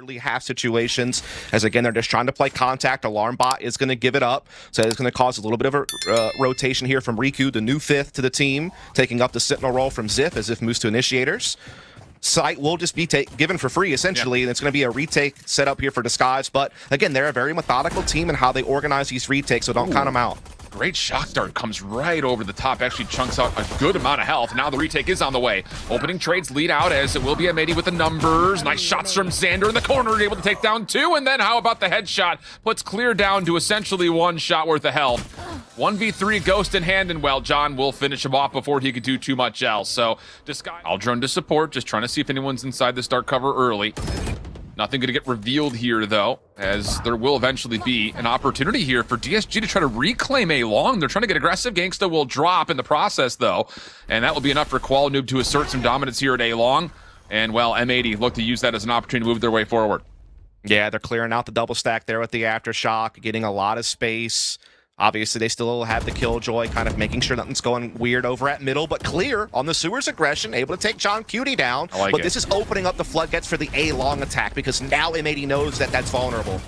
really have situations, as again, they're just trying to play contact. Alarm bot is going to give it up, so it's going to cause a little bit of a rotation here from Riku, the new 5th to the team, taking up the Sentinel role from XXiF as if moves to Initiators. Site will just be given for free, essentially, and it's going to be a retake set up here for Disguise. But again, they're a very methodical team in how they organize these retakes, so don't count them out. Great shock dart comes right over the top, actually chunks out a good amount of health. Now the retake is on the way. Opening trades lead out as it will be M80 with the numbers. Nice shots from Zander in the corner, able to take down 2. And then how about the headshot? Puts Clear down to essentially 1 shot worth of health. 1v3 Ghost in hand, and well, John will finish him off before he could do too much else. So Disguise, I'll drone to support, just trying to see if anyone's inside the start cover early. Nothing going to get revealed here, though, as there will eventually be an opportunity here for DSG to try to reclaim A long. They're trying to get aggressive. Genghsta will drop in the process, though, and that will be enough for koalanoob to assert some dominance here at A long. And, well, M80 look to use that as an opportunity to move their way forward. Yeah, they're clearing out the double stack there with the Aftershock, getting a lot of space. Obviously, they still have the Killjoy, kind of making sure nothing's going weird over at middle, but Clear on the Sewers aggression, able to take johnqt down. But this is opening up the floodgates for the A-long attack, because now M80 knows that that's vulnerable.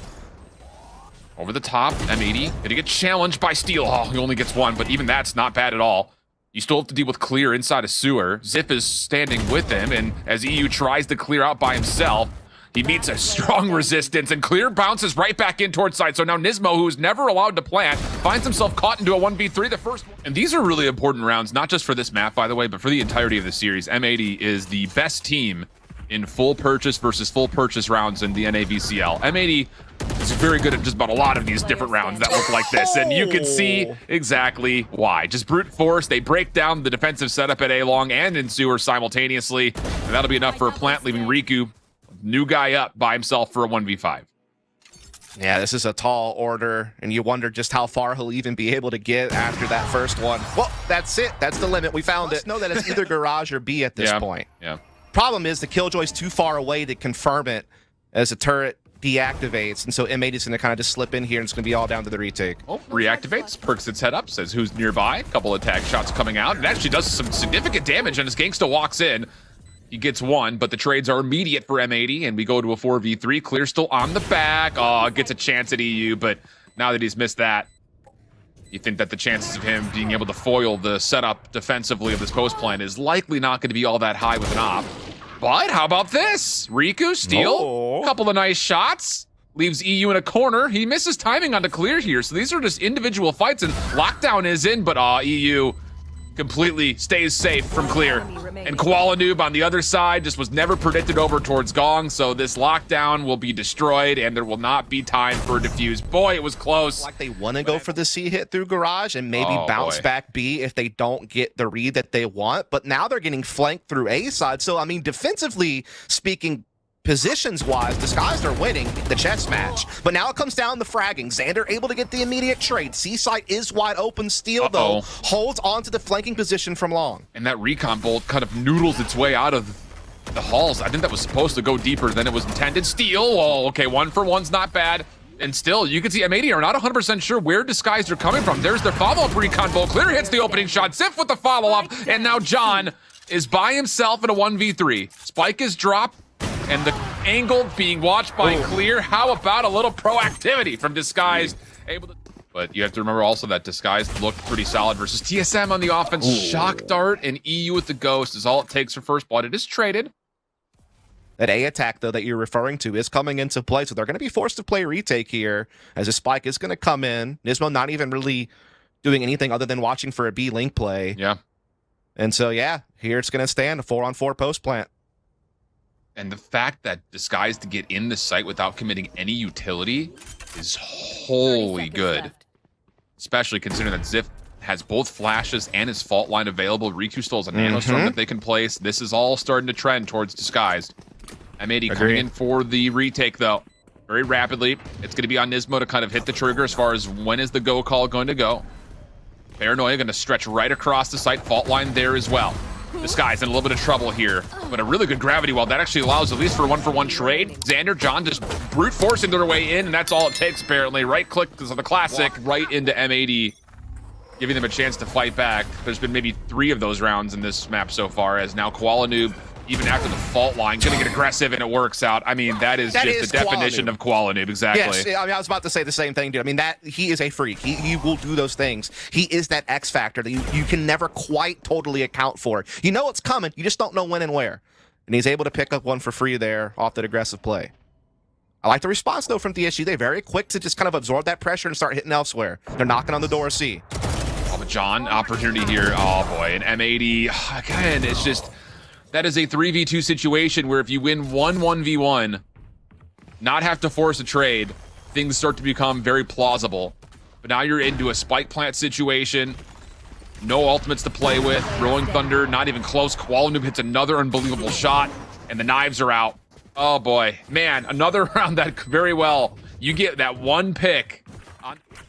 Over the top, M80 gonna get challenged by Steel. Oh, he only gets 1, but even that's not bad at all. You still have to deal with Clear inside a sewer. XXiF is standing with him, and as eeiu tries to clear out by himself, he meets a strong resistance, and Clear bounces right back in towards side. So now NiSMO, who is never allowed to plant, finds himself caught into a 1v3, the first one. And these are really important rounds, not just for this map, by the way, but for the entirety of the series. M80 is the best team in full purchase versus full purchase rounds in the NAVCL. M80 is very good at just about a lot of these different rounds that look like this, and you can see exactly why. Just brute force, they break down the defensive setup at A long and in sewer simultaneously, and that'll be enough for a plant, leaving Riku, new guy up by himself for a 1v5. Yeah, this is a tall order, and you wonder just how far he'll even be able to get after that first one. Well, that's it. That's the limit. We found it. Know that it's either garage or B at this point. Yeah. Problem is the Killjoy's too far away to confirm it as the turret deactivates, and so M80 is going to kind of just slip in here, and it's going to be all down to the retake. Oh, reactivates, perks its head up, says who's nearby. A couple of tag shots coming out, and actually does some significant damage, and as Genghsta walks in, he gets 1, but the trades are immediate for M80, and we go to a 4v3. Clear still on the back. Oh, gets a chance at eeiu, but now that he's missed that, you think that the chances of him being able to foil the setup defensively of this post plan is likely not going to be all that high with an op. But how about this? Riku, steal, couple of nice shots, leaves eeiu in a corner. He misses timing onto Clear here, so these are just individual fights, and lockdown is in, but eeiu completely stays safe from Clear. And koalanoob on the other side just was never predicted over towards Gong, so this lockdown will be destroyed, and there will not be time for a defuse. Boy, it was close. Like they want to go for the C hit through garage and maybe bounce back B if they don't get the read that they want, but now they're getting flanked through A side. So, I mean, defensively speaking, positions-wise, Disguised are winning the chess match. But now it comes down to fragging. Zander able to get the immediate trade. C-site is wide open. Steel, though, holds onto the flanking position from long. And that recon bolt kind of noodles its way out of the halls. I think that was supposed to go deeper than it was intended. Steel, oh, okay, 1 for 1's not bad. And still, you can see M80 are not 100% sure where Disguised are coming from. There's their follow-up recon bolt. Clear hits the opening shot. XXiF with the follow-up. And now John is by himself in a 1v3. Spike is dropped, and the angle being watched by Clear. How about a little proactivity from Disguised? But you have to remember also that Disguised looked pretty solid versus TSM on the offense. Shock dart and eeiu with the Ghost is all it takes for first blood. It is traded. That A attack, though, that you're referring to is coming into play, so they're going to be forced to play retake here, as a Spike is going to come in. NiSMO not even really doing anything other than watching for a B link play. Yeah. And so, yeah, here it's going to stand, a 4-on-4 post plant. And the fact that Disguised to get in the site without committing any utility is wholly good. Especially considering that XXiF has both flashes and his fault line available. Riku still has a nanostorm that they can place. This is all starting to trend towards Disguised. M80 coming in for the retake, though, very rapidly. It's going to be on NiSMO to kind of hit the trigger as far as when is the go call going to go. Paranoia going to stretch right across the site. Fault line there as well. Disguised in a little bit of trouble here, but a really good gravity well. That actually allows at least for a 1-for-1 trade. Zander, John just brute forcing their way in, and that's all it takes, apparently. Right click is the classic, right into M80, giving them a chance to fight back. There's been maybe 3 of those rounds in this map so far, as now koalanoob even after the fault line, gonna get aggressive, and it works out. I mean, that is just the definition of koalanoob, exactly. Yes, I mean, I was about to say the same thing, dude. I mean, that he is a freak. He will do those things. He is that X factor that you can never quite totally account for. You know it's coming, you just don't know when and where. And he's able to pick up one for free there off that aggressive play. I like the response, though, from DSG. They're very quick to just kind of absorb that pressure and start hitting elsewhere. They're knocking on the door of C. Oh, but John, opportunity here. Oh, boy. An M80. Again, it's just... That is a 3v2 situation where if you win 1v1, not have to force a trade, things start to become very plausible. But now you're into a spike plant situation. No ultimates to play with. Rolling Thunder, not even close. koalanoob hits another unbelievable shot, and the knives are out. Oh boy, man, another round that very well. You get that one pick.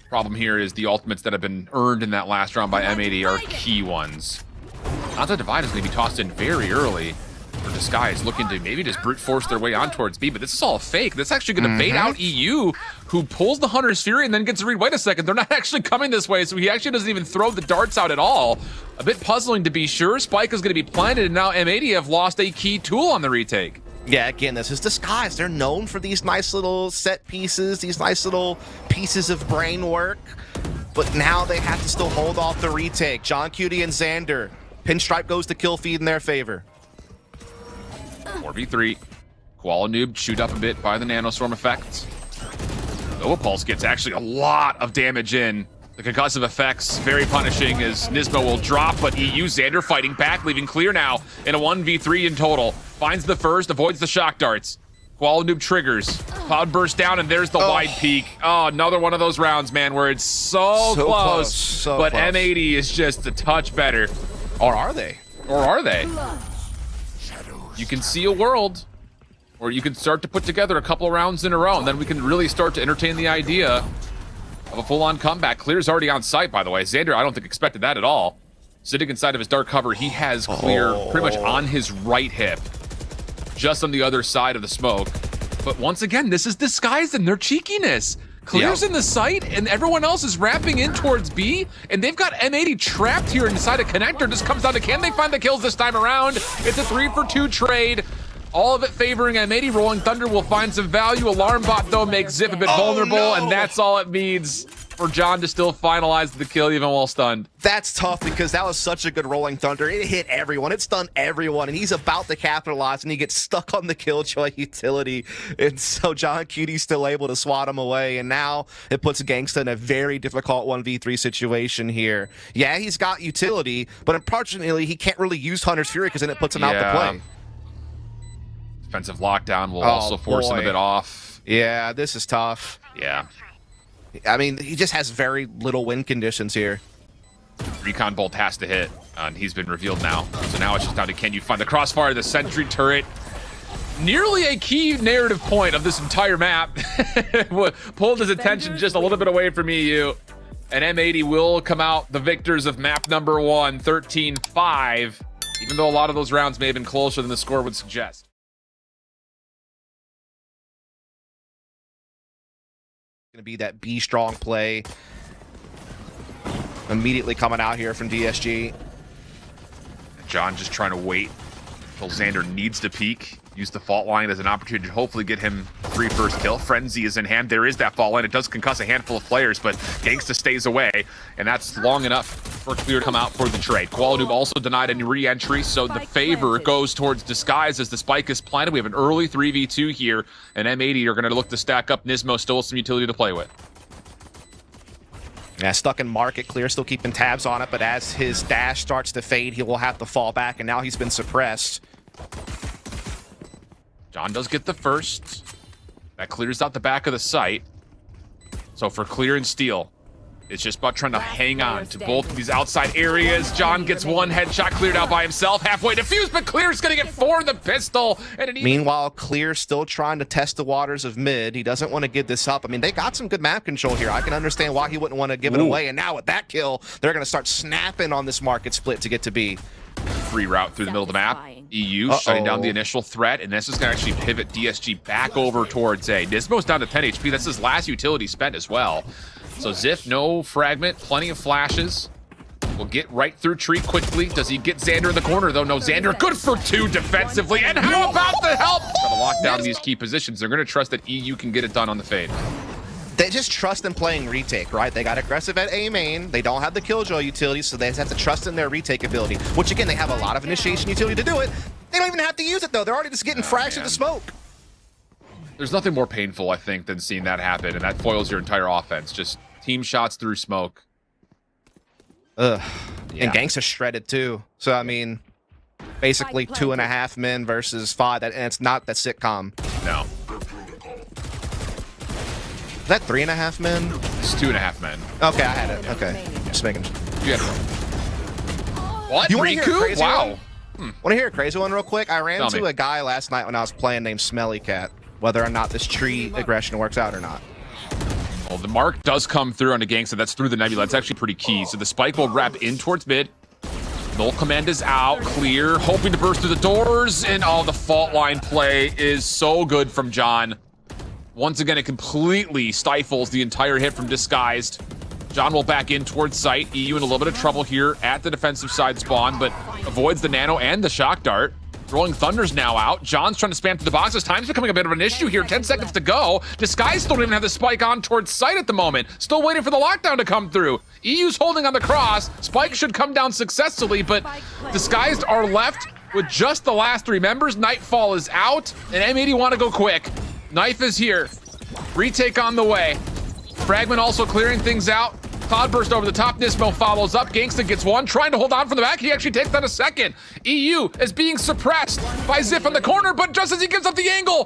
Problem here is the ultimates that have been earned in that last round by M80 are key ones. Onto Divide is going to be tossed in very early for Disguise, looking to maybe just brute force their way on towards B, but this is all a fake. That's actually going to bait out eeiu, who pulls the Hunter's Fury and then gets to read, wait a second, they're not actually coming this way, so he actually doesn't even throw the darts out at all. A bit puzzling to be sure. Spike is going to be planted, and now M80 have lost a key tool on the retake. Yeah, again, this is Disguise. They're known for these nice little set pieces, these nice little pieces of brain work, but now they have to still hold off the retake. johnqt and Zander. Pinstripe goes to kill feed in their favor. 4v3. koalanoob chewed up a bit by the nanostorm effect. Nova Pulse gets actually a lot of damage in. The concussive effects very punishing as NiSMO will drop, but eeiu, Zander fighting back, leaving clear now in a 1v3 in total. Finds the first, avoids the shock darts. koalanoob triggers. Cloud burst down, and there's the wide peak. Oh, another one of those rounds, man, where it's so close. But close. M80 is just a touch better. Or are they? Or are they? You can see a world where you can start to put together a couple of rounds in a row, and then we can really start to entertain the idea of a full-on comeback. Clear's already on site, by the way. Zander, I don't think expected that at all. Sitting inside of his dark cover, he has Clear pretty much on his right hip, just on the other side of the smoke. But once again, this is Disguise and their cheekiness. Clear's in the site, and everyone else is wrapping in towards B, and they've got M80 trapped here inside a connector. Just comes down to, can they find the kills this time around? It's a 3-for-2 trade. All of it favoring M80. Rolling Thunder will find some value. Alarm Bot, though, makes Zip a bit vulnerable, and that's all it needs for John to still finalize the kill even while stunned. That's tough because that was such a good Rolling Thunder. It hit everyone. It stunned everyone, and he's about to capitalize, and he gets stuck on the Killjoy utility. And so johnqt's still able to swat him away, and now it puts Genghsta in a very difficult 1v3 situation here. Yeah, he's got utility, but unfortunately, he can't really use Hunter's Fury because then it puts him out to play. Defensive lockdown will also force him a bit off. Yeah, this is tough. Yeah. I mean, he just has very little win conditions here. Recon Bolt has to hit, and he's been revealed now. So now it's just down to, can you find the crossfire, the sentry turret? Nearly a key narrative point of this entire map. Pulled his attention just a little bit away from eeiu. And M80 will come out the victors of map number 1, 13-5, even though a lot of those rounds may have been closer than the score would suggest. Going to be that B strong play immediately coming out here from DSG. John just trying to wait until Zander needs to peek. Use the fault line as an opportunity to hopefully get him free first kill. Frenzy is in hand. There is that fault line. It does concuss a handful of players, but Genghsta stays away, and that's long enough for Clear to come out for the trade. koalanoob also denied any re-entry, so the favor goes towards Disguise as the spike is planted. We have an early 3v2 here, and M80 are going to look to stack up. NiSMO still with some utility to play with. Yeah, stuck in market. Clear still keeping tabs on it, but as his dash starts to fade, he will have to fall back, and now he's been suppressed. John does get the first. That clears out the back of the site. So for Clear and Steel, it's just about trying to hang on to both of these outside areas. John gets one headshot cleared out by himself. Halfway defused, but Clear's going to get 4 in the pistol. And meanwhile, Clear's still trying to test the waters of mid. He doesn't want to give this up. I mean, they got some good map control here. I can understand why he wouldn't want to give it away. And now with that kill, they're going to start snapping on this market split to get to B. Free route through the middle of the map. eeiu shutting down the initial threat, and this is going to actually pivot DSG back over towards A. NiSMO's down to 10 HP. That's his last utility spent as well. So XXiF, no fragment, plenty of flashes. will get right through tree quickly. Does he get Zander in the corner, though? No, Zander good for 2 defensively. And how about the help? Gotta lock down these key positions. They're gonna trust that eeiu can get it done on the fade. They just trust in playing retake, right? They got aggressive at A main. They don't have the killjoy utility, so they just have to trust in their retake ability, which again, they have a lot of initiation utility to do it. They don't even have to use it, though. They're already just getting frags through the smoke. There's nothing more painful, I think, than seeing that happen, and that foils your entire offense. Just team shots through smoke. Ugh. Yeah. And Genghsta shredded, too. So, I mean, basically 2.5 men versus 5, and it's not that sitcom. No. Is that 3.5 men? It's 2.5 men. Okay, I had it. Okay. Just making sure. You had it. What? You want to hear a crazy Wow. one? Want to hear a crazy one real quick? I ran Tell into me. a guy last night when I was playing named Smelly Cat, whether or not this tree aggression works out or not. Well, the mark does come through on the Genghsta. That's through the nebula. That's actually pretty key. So the spike will wrap in towards mid. Null command is out, clear, hoping to burst through the doors, and oh, the fault line play is so good from John. Once again, it completely stifles the entire hit from Disguised. John will back in towards site. eeiu in a little bit of trouble here at the defensive side spawn, but avoids the nano and the shock dart. Rolling Thunder's now out. John's trying to spam through the boxes. Time's becoming a bit of an issue here. 10 seconds to go. Disguised don't even have the spike on towards site at the moment. Still waiting for the lockdown to come through. eeiu's holding on the cross. Spike should come down successfully, but Disguised are left with just the last 3 members. Nightfall is out, and M80 want to go quick. Knife is here. Retake on the way. Fragment also clearing things out. Cloudburst over the top. NiSMO follows up. Genghsta gets one, trying to hold on from the back. He actually takes that a second. eeiu is being suppressed by XXiF in the corner, but just as he gives up the angle,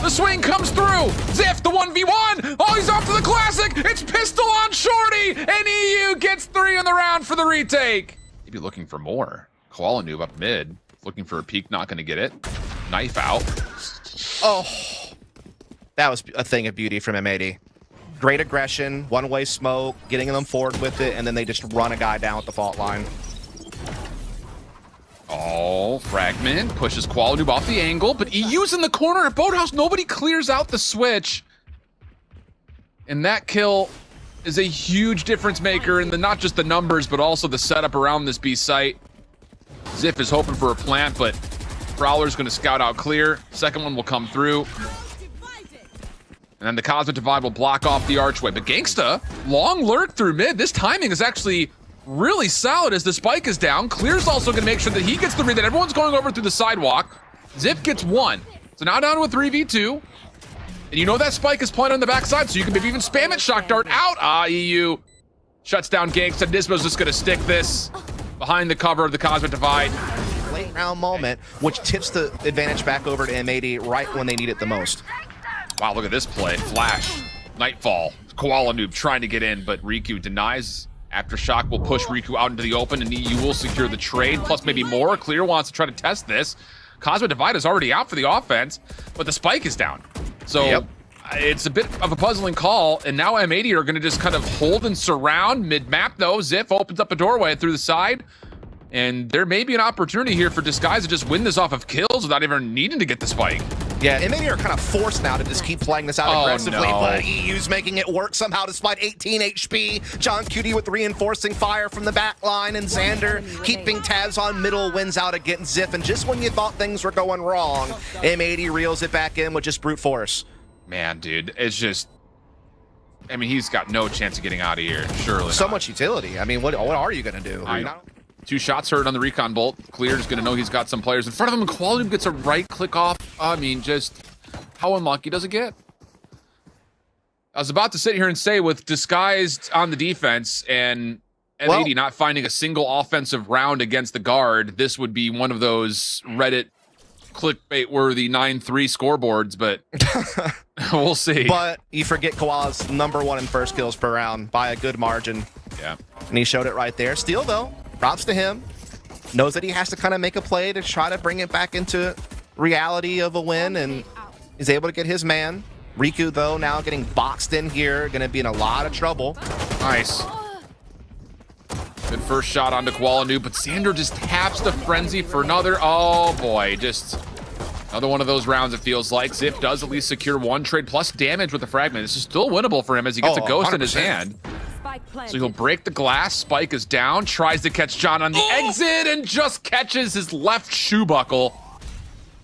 the swing comes through. XXiF, the 1v1. Oh, he's off to the classic. It's pistol on Shorty, and eeiu gets 3 in the round for the retake. Maybe looking for more. koalanoob up mid, looking for a peek, not going to get it. Knife out. Oh, that was a thing of beauty from M80. Great aggression, one-way smoke, getting them forward with it, and then they just run a guy down with the fault line. Oh, Fragment pushes koalanoob off the angle, but eeiu's in the corner at Boathouse. Nobody clears out the switch. And that kill is a huge difference maker in the not just the numbers, but also the setup around this B site. XXiF is hoping for a plant, but Prowler's going to scout out clear. Second one will come through. And then the Cosmic Divide will block off the archway. But Genghsta, long lurk through mid. This timing is actually really solid as the spike is down. Clear's also going to make sure that he gets the read, that everyone's going over through the sidewalk. XXiF gets 1. So now down to a 3v2. And you know that spike is planted on the backside, so you can maybe even spam it. Shock dart out. eeiu shuts down Genghsta. NiSMO's just going to stick this behind the cover of the Cosmic Divide. Late round moment, which tips the advantage back over to M80 right when they need it the most. Wow, look at this play. Flash, Nightfall, koalanoob trying to get in, but Riku denies. Aftershock will push Riku out into the open, and eeiu will secure the trade, plus maybe more. Clear wants to try to test this. Cosmic Divide is already out for the offense, but the spike is down. So it's a bit of a puzzling call, and now M80 are going to just kind of hold and surround. Mid-map, though, XXiF opens up a doorway through the side, and there may be an opportunity here for Disguise to just win this off of kills without even needing to get the spike. Yeah, M80 are kind of forced now to just keep playing this out aggressively, no. but eeiu's making it work somehow despite 18 HP. johnqt with reinforcing fire from the back line, and Zander keeping tabs on middle, wins out against XXiF. And just when you thought things were going wrong, M80 reels it back in with just brute force. Man, dude, it's just... I mean, he's got no chance of getting out of here, surely So not. much utility. I mean, what are you going to do? I know. 2 shots heard on the recon bolt. Clear's going to know he's got some players in front of him, and koalanoob gets a right click off. I mean, just how unlucky does it get? I was about to sit here and say, with Disguised on the defense and M80 not finding a single offensive round against the guard, this would be one of those Reddit clickbait-worthy 9-3 scoreboards, but we'll see. But you forget Koala's #1 in first kills per round by a good margin. Yeah. And he showed it right there. Steal, though. Props to him. Knows that he has to kind of make a play to try to bring it back into reality of a win, and is able to get his man. Riku, though, now getting boxed in here, going to be in a lot of trouble. Nice. Good first shot onto koalanoob, but Zander just taps the frenzy for another. Oh boy, just another one of those rounds, it feels like. XXiF does at least secure 1 trade plus damage with the fragment. This is still winnable for him as he gets a ghost 100%. in his hand. So he'll break the glass. Spike is down. Tries to catch John on the exit and just catches his left shoe buckle.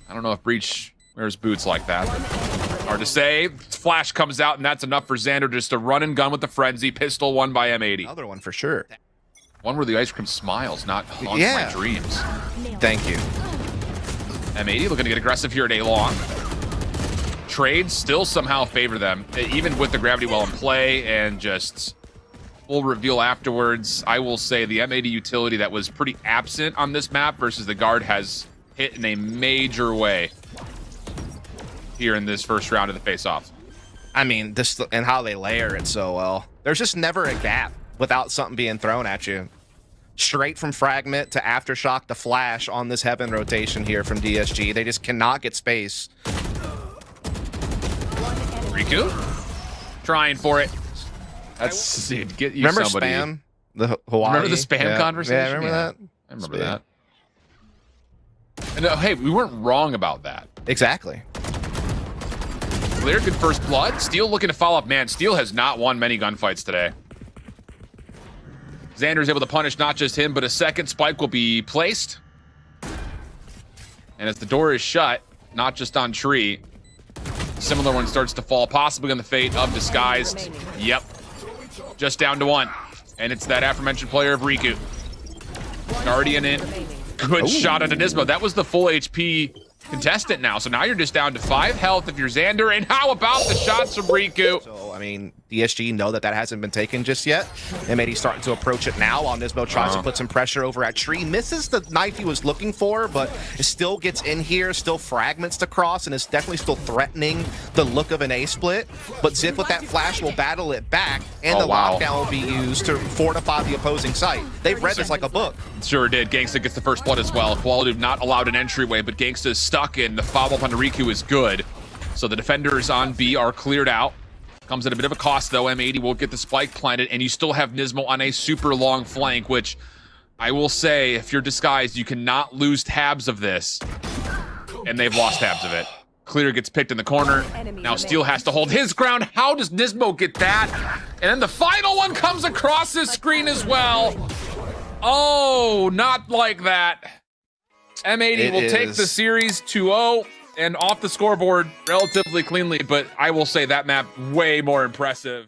I don't know if Breach wears boots like that. Hard to say. Flash comes out, and that's enough for Zander just to run and gun with the frenzy. Pistol one by M80. Another one for sure. One where the ice cream smiles, not haunts my dreams. Thank you. M80 looking to get aggressive here at A-Long. Trades still somehow favor them, even with the gravity well in play, and just full reveal afterwards. I will say the M80 utility that was pretty absent on this map versus the guard has hit in a major way here in this first round of the face-off. I mean, this and how they layer it so well. There's just never a gap without something being thrown at you. Straight from Fragment to Aftershock to Flash on this Heaven rotation here from DSG. They just cannot get space. Riku? Trying for it. That's, dude, get you remember somebody. Spam? The Hawaii? Remember the Spam conversation? Yeah, remember that? I remember that. And hey, we weren't wrong about that. Exactly. Clear, good first blood. Steel looking to follow up. Man, Steel has not won many gunfights today. Zander is able to punish not just him, but a second spike will be placed. And as the door is shut, not just on Tree, similar one starts to fall, possibly on the fate of Disguised. Yep. Just down to one. And it's that aforementioned player of Riku. Guardian in. Good shot at NiSMO. That was the full HP contestant now. So now you're just down to 5 health if you're Zander. And how about the shots from Riku? So, I mean, DSG know that hasn't been taken just yet. M80 starting to approach it now while NiSMO tries to put some pressure over at Tree. Misses the knife he was looking for, but it still gets in here, still fragments to cross, and is definitely still threatening the look of an A-split. But XXiF with that flash will battle it back, and the lockdown will be used to fortify the opposing site. They've read this like a book. Sure did. Gangsta gets the first blood as well. koalanoob not allowed an entryway, but Gangsta is stuck in. The follow-up on Riku is good. So the defenders on B are cleared out. Comes at a bit of a cost, though. M80 will get the spike planted, and you still have NiSMO on a super long flank, which I will say, if you're Disguised, you cannot lose tabs of this. And they've lost tabs of it. Clear gets picked in the corner. Now Steel has to hold his ground. How does NiSMO get that? And then the final one comes across his screen as well. Oh, not like that. M80 will take the series 2-0 and off the scoreboard relatively cleanly, but I will say that map way more impressive.